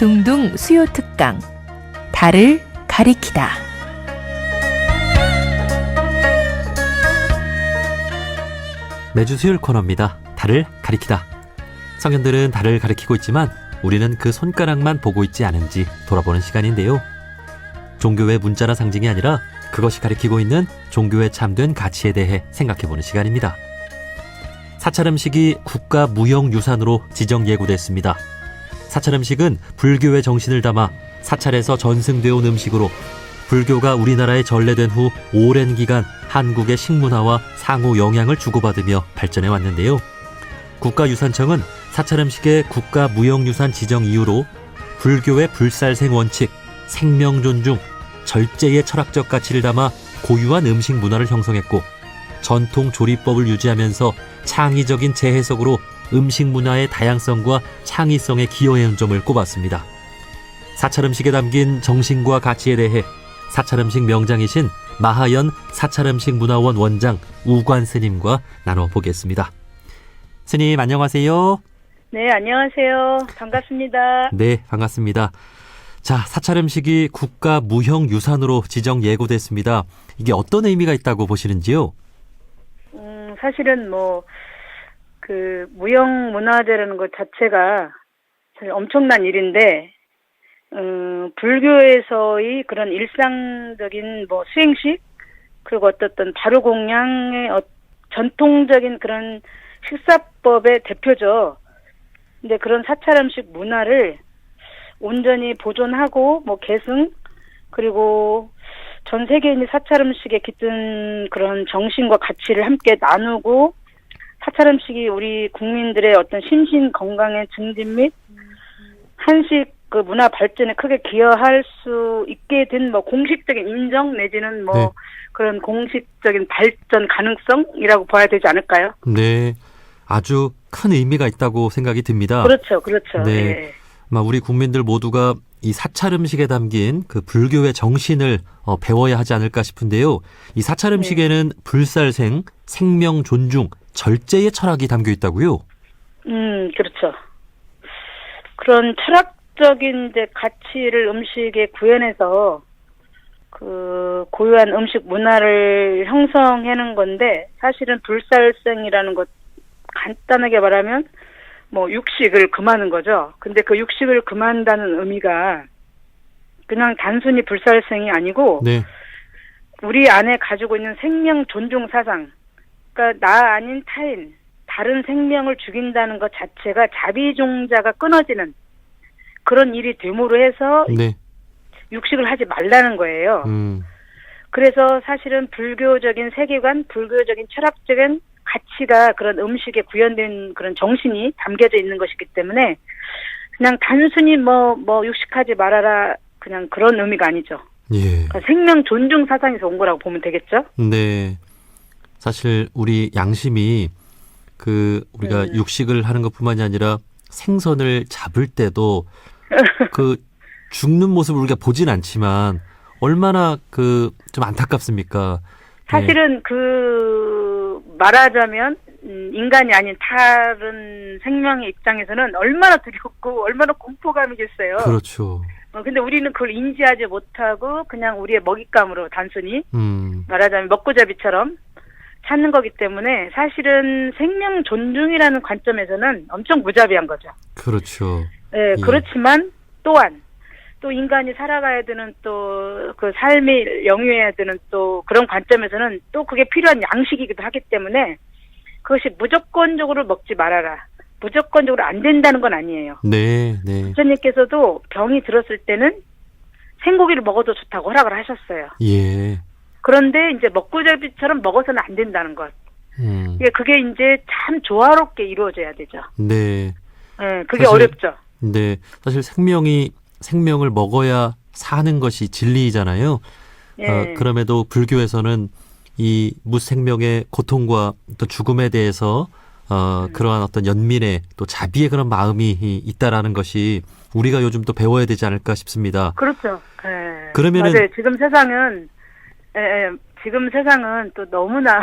둥둥 수요 특강 달을 가리키다. 매주 수요일 코너입니다. 달을 가리키다. 성현들은 달을 가리키고 있지만 우리는 그 손가락만 보고 있지 않은지 돌아보는 시간인데요. 종교의 문자나 상징이 아니라 그것이 가리키고 있는 종교에 참된 가치에 대해 생각해보는 시간입니다. 사찰음식이 국가무형유산으로 지정 예고됐습니다. 사찰음식은 불교의 정신을 담아 사찰에서 전승되어 온 음식으로 불교가 우리나라에 전래된 후 오랜 기간 한국의 식문화와 상호 영향을 주고받으며 발전해 왔는데요. 국가유산청은 사찰음식의 국가무형유산 지정 이유로 불교의 불살생 원칙, 생명 존중, 절제의 철학적 가치를 담아 고유한 음식 문화를 형성했고 전통 조리법을 유지하면서 창의적인 재해석으로 음식 문화의 다양성과 창의성에 기여한 점을 꼽았습니다. 사찰음식에 담긴 정신과 가치에 대해 사찰음식 명장이신 마하연 사찰음식문화원 원장 우관 스님과 나눠보겠습니다. 스님 안녕하세요. 네, 안녕하세요. 반갑습니다. 네, 반갑습니다. 자, 사찰음식이 국가무형유산으로 지정 예고됐습니다. 이게 어떤 의미가 있다고 보시는지요? 사실은 무형문화재라는 것 자체가 사실 엄청난 일인데, 불교에서의 그런 일상적인 수행식, 그리고 어떤 바루공양의 전통적인 그런 식사법의 대표죠. 근데 그런 사찰음식 문화를 온전히 보존하고, 계승, 그리고 전 세계인이 사찰음식에 깃든 그런 정신과 가치를 함께 나누고, 사찰음식이 우리 국민들의 어떤 심신 건강의 증진 및 한식 그 문화 발전에 크게 기여할 수 있게 된 공식적인 인정 내지는 네. 그런 공식적인 발전 가능성이라고 봐야 되지 않을까요? 네, 아주 큰 의미가 있다고 생각이 듭니다. 그렇죠. 네, 예. 우리 국민들 모두가 이 사찰음식에 담긴 그 불교의 정신을 배워야 하지 않을까 싶은데요. 이 사찰음식에는 불살생, 생명 존중, 절제의 철학이 담겨 있다고요? 그렇죠. 그런 철학적인 가치를 음식에 구현해서 그 고유한 음식 문화를 형성하는 건데, 사실은 불살생이라는 것 간단하게 말하면 육식을 금하는 거죠. 근데 그 육식을 금한다는 의미가 그냥 단순히 불살생이 아니고, 네. 우리 안에 가지고 있는 생명 존중 사상, 그러니까 나 아닌 타인, 다른 생명을 죽인다는 것 자체가 자비종자가 끊어지는 그런 일이 됨으로 해서 네. 육식을 하지 말라는 거예요. 그래서 사실은 불교적인 세계관, 불교적인 철학적인 가치가 그런 음식에 구현된 그런 정신이 담겨져 있는 것이기 때문에 그냥 단순히 육식하지 말아라, 그냥 그런 의미가 아니죠. 예. 그러니까 생명 존중 사상에서 온 거라고 보면 되겠죠? 네. 사실 우리 양심이 우리가 육식을 하는 것뿐만이 아니라 생선을 잡을 때도 죽는 모습을 우리가 보진 않지만 얼마나 좀 안타깝습니까? 사실은 말하자면 인간이 아닌 다른 생명의 입장에서는 얼마나 두렵고 얼마나 공포감이겠어요. 그렇죠. 근데 우리는 그걸 인지하지 못하고 그냥 우리의 먹잇감으로 단순히 말하자면 먹고잡이처럼 찾는 거기 때문에 사실은 생명 존중이라는 관점에서는 엄청 무자비한 거죠. 그렇죠. 네, 예. 그렇지만 또한 또 인간이 살아가야 되는 또 그 삶이 영위해야 되는 또 그런 관점에서는 또 그게 필요한 양식이기도 하기 때문에 그것이 무조건적으로 먹지 말아라, 무조건적으로 안 된다는 건 아니에요. 네. 부처님께서도 병이 들었을 때는 생고기를 먹어도 좋다고 허락을 하셨어요. 예. 그런데 이제 먹고잡이처럼 먹어서는 안 된다는 것. 그게 이제 참 조화롭게 이루어져야 되죠. 네. 네, 그게 어렵죠. 네. 사실 생명을 먹어야 사는 것이 진리이잖아요. 예. 그럼에도 불교에서는 이 무생명의 고통과 또 죽음에 대해서 그러한 어떤 연민의 또 자비의 그런 마음이 있다라는 것이 우리가 요즘 또 배워야 되지 않을까 싶습니다. 그렇죠. 예. 그러면은 맞아요. 지금 세상은 또 너무나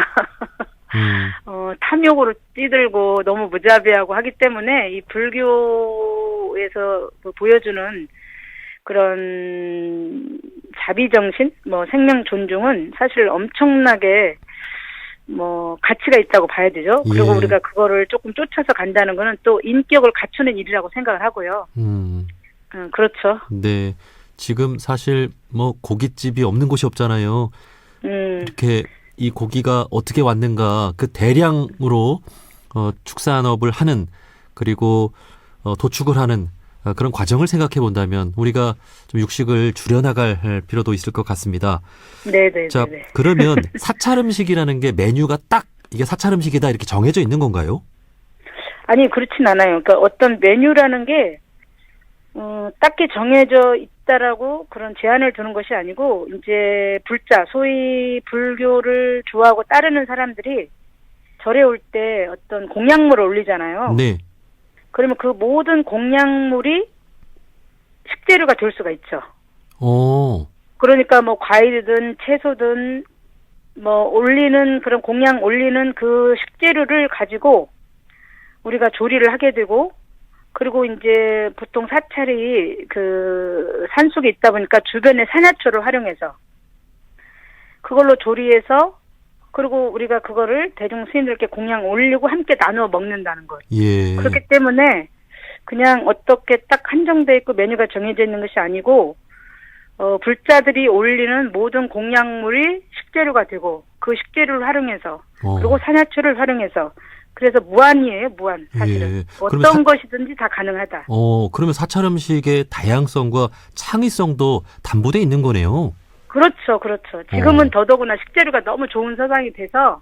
탐욕으로 찌들고 너무 무자비하고 하기 때문에 이 불교의 불교에서 보여주는 그런 자비정신, 생명 존중은 사실 엄청나게 가치가 있다고 봐야 되죠. 그리고 예. 우리가 그거를 조금 쫓아서 간다는 거는 또 인격을 갖추는 일이라고 생각을 하고요. 그렇죠. 네. 지금 사실 고깃집이 없는 곳이 없잖아요. 이렇게 이 고기가 어떻게 왔는가 그 대량으로 축산업을 하는 그리고 도축을 하는 그런 과정을 생각해 본다면 우리가 좀 육식을 줄여나갈 필요도 있을 것 같습니다. 네네. 자, 그러면 사찰 음식이라는 게 메뉴가 딱 이게 사찰 음식이다 이렇게 정해져 있는 건가요? 아니, 그렇진 않아요. 그러니까 어떤 메뉴라는 게 딱히 정해져 있다라고 그런 제한을 두는 것이 아니고 이제 불자, 소위 불교를 좋아하고 따르는 사람들이 절에 올 때 어떤 공약물을 올리잖아요. 네. 그러면 그 모든 공약물이 식재료가 될 수가 있죠. 그러니까 과일이든 채소든 올리는 그런 공약 올리는 그 식재료를 가지고 우리가 조리를 하게 되고 그리고 이제 보통 사찰이 그 산속에 있다 보니까 주변에 산야초를 활용해서 그걸로 조리해서 그리고 우리가 그거를 대중 스님들께 공양 올리고 함께 나누어 먹는다는 것. 예. 그렇기 때문에 그냥 어떻게 딱 한정돼 있고 메뉴가 정해져 있는 것이 아니고 불자들이 올리는 모든 공양물이 식재료가 되고 그 식재료를 활용해서 그리고 산야초를 활용해서 그래서 무한이에요, 무한. 사실은. 예. 어떤 것이든지 다 가능하다. 그러면 사찰 음식의 다양성과 창의성도 담보돼 있는 거네요. 그렇죠, 그렇죠. 지금은 더더구나 식재료가 너무 좋은 세상이 돼서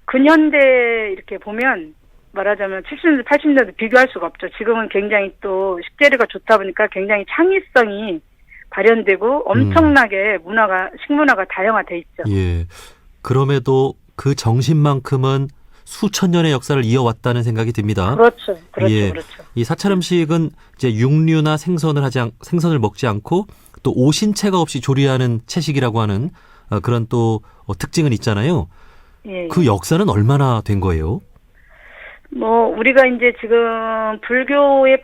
근현대 이렇게 보면 말하자면 70년대, 80년대 비교할 수가 없죠. 지금은 굉장히 또 식재료가 좋다 보니까 굉장히 창의성이 발현되고 엄청나게 식문화가 다양화돼 있죠. 예. 그럼에도 그 정신만큼은 수천 년의 역사를 이어왔다는 생각이 듭니다. 그렇죠, 그렇죠, 예. 그렇죠. 이 사찰 음식은 이제 육류나 생선을 먹지 않고 또 오신채가 없이 조리하는 채식이라고 하는 그런 또 특징은 있잖아요. 예. 그 역사는 얼마나 된 거예요? 우리가 이제 지금 불교의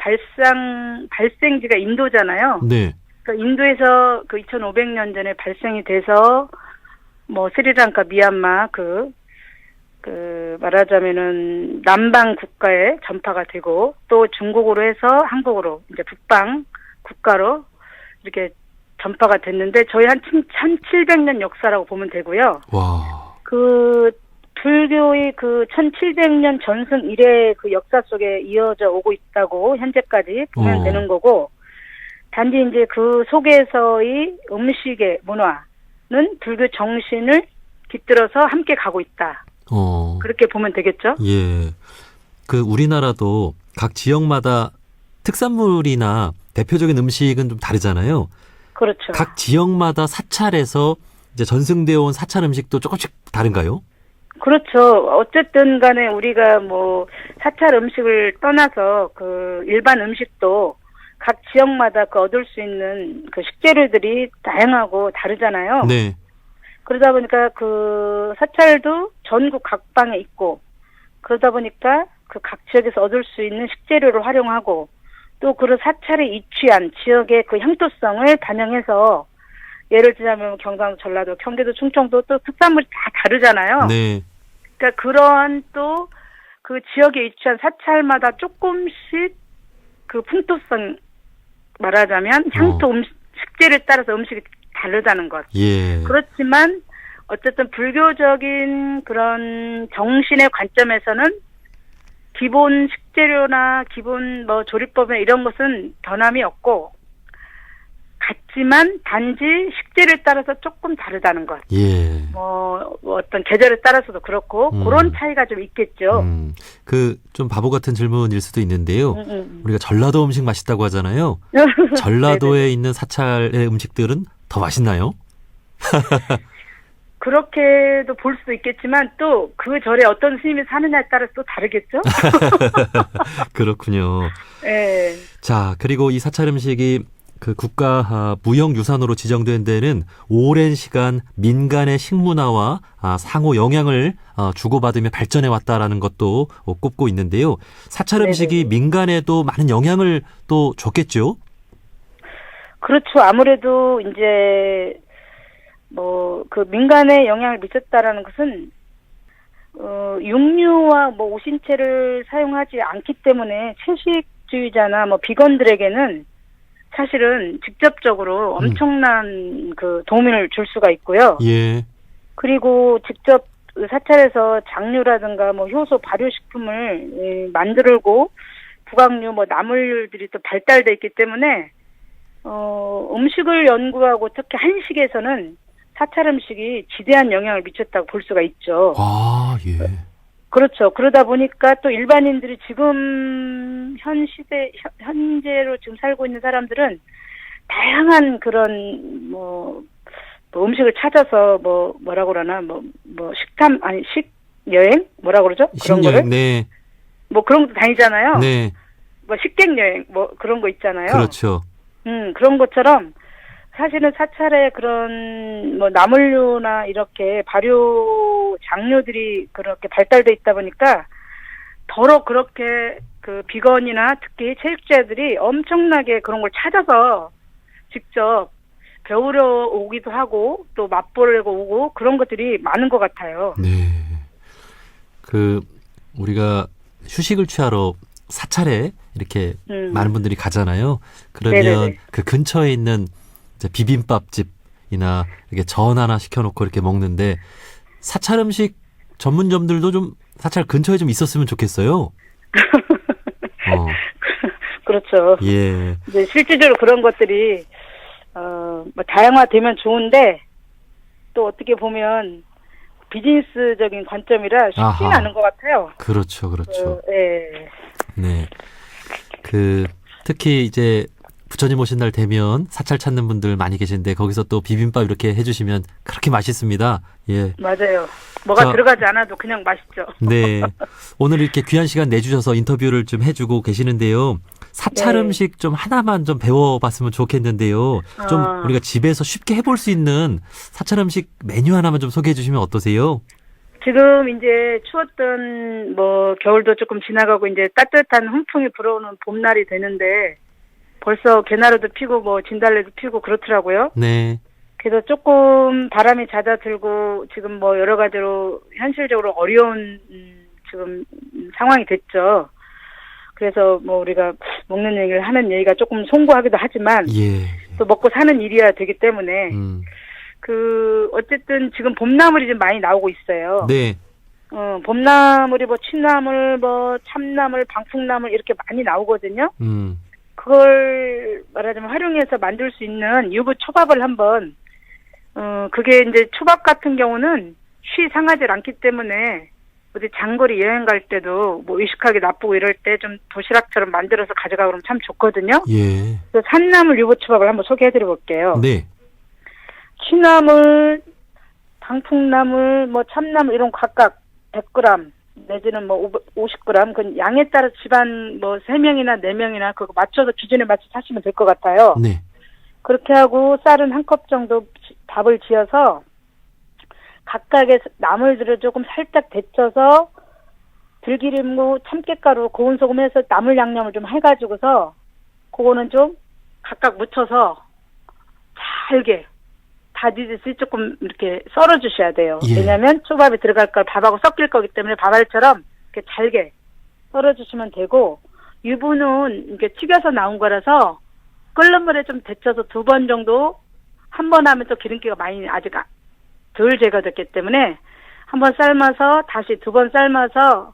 발생지가 인도잖아요. 네. 그러니까 인도에서 그 2500년 전에 발생이 돼서 스리랑카, 미얀마 말하자면은 남방 국가에 전파가 되고 또 중국으로 해서 한국으로 이제 북방 국가로 이렇게 전파가 됐는데 저희 한 1700년 역사라고 보면 되고요. 와. 그 불교의 그 1700년 전승 이래 그 역사 속에 이어져 오고 있다고 현재까지 보면 되는 거고 단지 이제 그 속에서의 음식의 문화는 불교 정신을 깃들어서 함께 가고 있다. 그렇게 보면 되겠죠? 예. 그 우리나라도 각 지역마다 특산물이나 대표적인 음식은 좀 다르잖아요. 그렇죠. 각 지역마다 사찰에서 이제 전승되어 온 사찰 음식도 조금씩 다른가요? 그렇죠. 어쨌든 간에 우리가 사찰 음식을 떠나서 그 일반 음식도 각 지역마다 그 얻을 수 있는 그 식재료들이 다양하고 다르잖아요. 네. 그러다 보니까 그 사찰도 전국 각방에 있고 그러다 보니까 그 각 지역에서 얻을 수 있는 식재료를 활용하고 또 그 사찰에 위치한 지역의 그 향토성을 반영해서 예를 들자면 경상도, 전라도, 경기도, 충청도 또 특산물이 다 다르잖아요. 네. 그러니까 그러한 또 그 지역에 위치한 사찰마다 조금씩 그 풍토성 말하자면 향토 식재료에 따라서 음식이 다르다는 것. 예. 그렇지만 어쨌든 불교적인 그런 정신의 관점에서는 기본 식재료나 기본 조리법이나 이런 것은 변함이 없고 같지만 단지 식재료에 따라서 조금 다르다는 것. 예. 어떤 계절에 따라서도 그렇고 그런 차이가 좀 있겠죠. 그 좀 바보 같은 질문일 수도 있는데요. 우리가 전라도 음식 맛있다고 하잖아요. 전라도에 있는 사찰의 음식들은 더 맛있나요? 그렇게도 볼 수도 있겠지만 또 그 절에 어떤 스님이 사느냐에 따라서 또 다르겠죠? 그렇군요. 네. 자, 그리고 이 사찰 음식이 그 국가 무형유산으로 지정된 데는 오랜 시간 민간의 식문화와 상호 영향을 주고받으며 발전해 왔다라는 것도 꼽고 있는데요. 사찰 음식이 네네. 민간에도 많은 영향을 또 줬겠죠? 그렇죠. 아무래도 이제 뭐 그 민간에 영향을 미쳤다라는 것은 육류와 뭐 오신채를 사용하지 않기 때문에 채식주의자나 뭐 비건들에게는 사실은 직접적으로 엄청난 그 도움을 줄 수가 있고요. 예. 그리고 직접 사찰에서 장류라든가 뭐 효소 발효식품을 만들고 부각류 뭐 나물들이 또 발달돼 있기 때문에 음식을 연구하고 특히 한식에서는 사찰 음식이 지대한 영향을 미쳤다고 볼 수가 있죠. 아, 예. 그렇죠. 그러다 보니까 또 일반인들이 지금 현재로 지금 살고 있는 사람들은 다양한 그런 뭐 음식을 찾아서 뭐라고 그러나 식여행 뭐라고 그러죠? 그런 거를 네. 뭐 그런 것도 다니잖아요. 네. 뭐 식객 여행 뭐 그런 거 있잖아요. 그렇죠. 그런 것처럼 사실은 사찰에 그런 뭐 나물류나 이렇게 발효 장류들이 그렇게 발달돼 있다 보니까 더러 그렇게 그 비건이나 특히 체육자들이 엄청나게 그런 걸 찾아서 직접 배우러 오기도 하고 또 맛보려고 오고 그런 것들이 많은 것 같아요. 네. 우리가 휴식을 취하러 사찰에 이렇게 많은 분들이 가잖아요. 그러면 네네네. 그 근처에 있는 이제 비빔밥집이나 이렇게 전 하나 시켜놓고 이렇게 먹는데 사찰 음식 전문점들도 좀 사찰 근처에 좀 있었으면 좋겠어요. 그렇죠. 예. 이제 실질적으로 그런 것들이 뭐 다양화되면 좋은데 또 어떻게 보면 비즈니스적인 관점이라 쉽지는 아하. 않은 것 같아요. 그렇죠, 그렇죠. 네. 네. 특히 이제 부처님 오신 날 되면 사찰 찾는 분들 많이 계신데 거기서 또 비빔밥 이렇게 해주시면 그렇게 맛있습니다. 예. 맞아요. 뭐가 들어가지 않아도 그냥 맛있죠. 네. 오늘 이렇게 귀한 시간 내주셔서 인터뷰를 좀 해주고 계시는데요. 사찰 네. 음식 좀 하나만 좀 배워봤으면 좋겠는데요. 좀 우리가 집에서 쉽게 해볼 수 있는 사찰 음식 메뉴 하나만 좀 소개해 주시면 어떠세요? 지금 이제 추웠던 뭐 겨울도 조금 지나가고 이제 따뜻한 훈풍이 불어오는 봄날이 되는데 벌써 개나리도 피고 뭐 진달래도 피고 그렇더라고요. 네. 그래서 조금 바람이 잦아들고 지금 뭐 여러 가지로 현실적으로 어려운 지금 상황이 됐죠. 그래서 뭐 우리가 먹는 얘기를 하는 얘기가 조금 송구하기도 하지만 예. 또 먹고 사는 일이어야 되기 때문에 어쨌든 지금 봄나물이 좀 많이 나오고 있어요. 네. 봄나물이 뭐 취나물, 뭐 참나물, 방풍나물 이렇게 많이 나오거든요. 그걸 말하자면 활용해서 만들 수 있는 유부 초밥을 한번 그게 이제 초밥 같은 경우는 쉬 상하지 않기 때문에 어디 장거리 여행 갈 때도 뭐 의식하기 나쁘고 이럴 때 좀 도시락처럼 만들어서 가져가고 그러면 참 좋거든요. 예. 그래서 산나물 유부 초밥을 한번 소개해드려 볼게요. 네. 취나물, 방풍나물, 뭐 참나물 이런 각각 100g 내지는 뭐 50g 그 양에 따라 집안 뭐 3명이나 4명이나 그거 맞춰서 기준에 맞춰서 하시면 될 것 같아요. 네. 그렇게 하고 쌀은 한 컵 정도 밥을 지어서 각각의 나물들을 조금 살짝 데쳐서 들기름고 참깨가루 고운 소금 해서 나물 양념을 좀 해가지고서 그거는 좀 각각 묻혀서 잘게 다지듯이 조금 이렇게 썰어 주셔야 돼요. 예. 왜냐하면 초밥에 들어갈 걸 밥하고 섞일 거기 때문에 밥알처럼 이렇게 잘게 썰어 주시면 되고 유부는 이렇게 튀겨서 나온 거라서 끓는 물에 좀 데쳐서 2번 정도 한 번 하면 또 기름기가 많이 아직 덜 제거됐기 때문에 한 번 삶아서 다시 2번 삶아서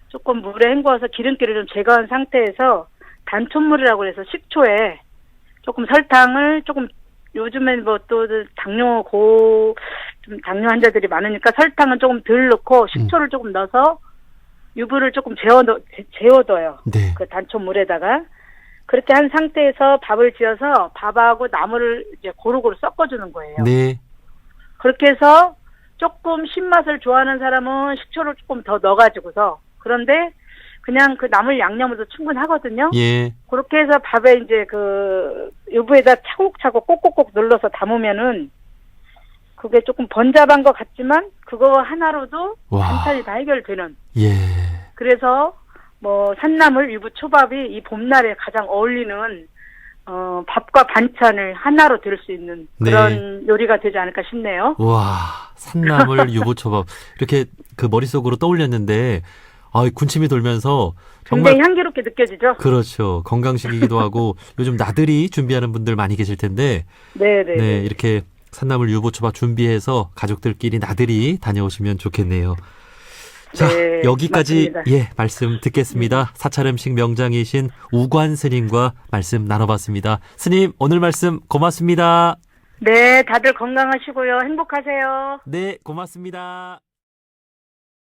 조금 물에 헹궈서 기름기를 좀 제거한 상태에서 단촛물이라고 해서 식초에 조금 설탕을 조금 요즘엔 뭐 또 당뇨 당뇨 환자들이 많으니까 설탕은 조금 덜 넣고 식초를 조금 넣어서 유부를 조금 재워둬요. 네. 그 단촛물에다가 그렇게 한 상태에서 밥을 지어서 밥하고 나물을 이제 고루고루 섞어주는 거예요. 네. 그렇게 해서 조금 신맛을 좋아하는 사람은 식초를 조금 더 넣어가지고서 그런데 그냥 그 나물 양념으로도 충분하거든요. 예. 그렇게 해서 밥에 이제 그 유부에다 차곡차곡 꼭꼭꼭 눌러서 담으면은 그게 조금 번잡한 것 같지만 그거 하나로도 와. 반찬이 다 해결되는. 예. 그래서 뭐 산나물 유부 초밥이 이 봄날에 가장 어울리는 밥과 반찬을 하나로 들을 수 있는 그런 요리가 되지 않을까 싶네요. 와, 산나물 유부초밥. 이렇게 그 머릿속으로 떠올렸는데, 군침이 돌면서 정말. 굉장히 향기롭게 느껴지죠? 그렇죠. 건강식이기도 하고, 요즘 나들이 준비하는 분들 많이 계실 텐데, 네네. 네, 이렇게 산나물 유부초밥 준비해서 가족들끼리 나들이 다녀오시면 좋겠네요. 자, 네, 여기까지 맞습니다. 말씀 듣겠습니다. 사찰 음식 명장이신 우관 스님과 말씀 나눠봤습니다. 스님, 오늘 말씀 고맙습니다. 네, 다들 건강하시고요. 행복하세요. 네, 고맙습니다.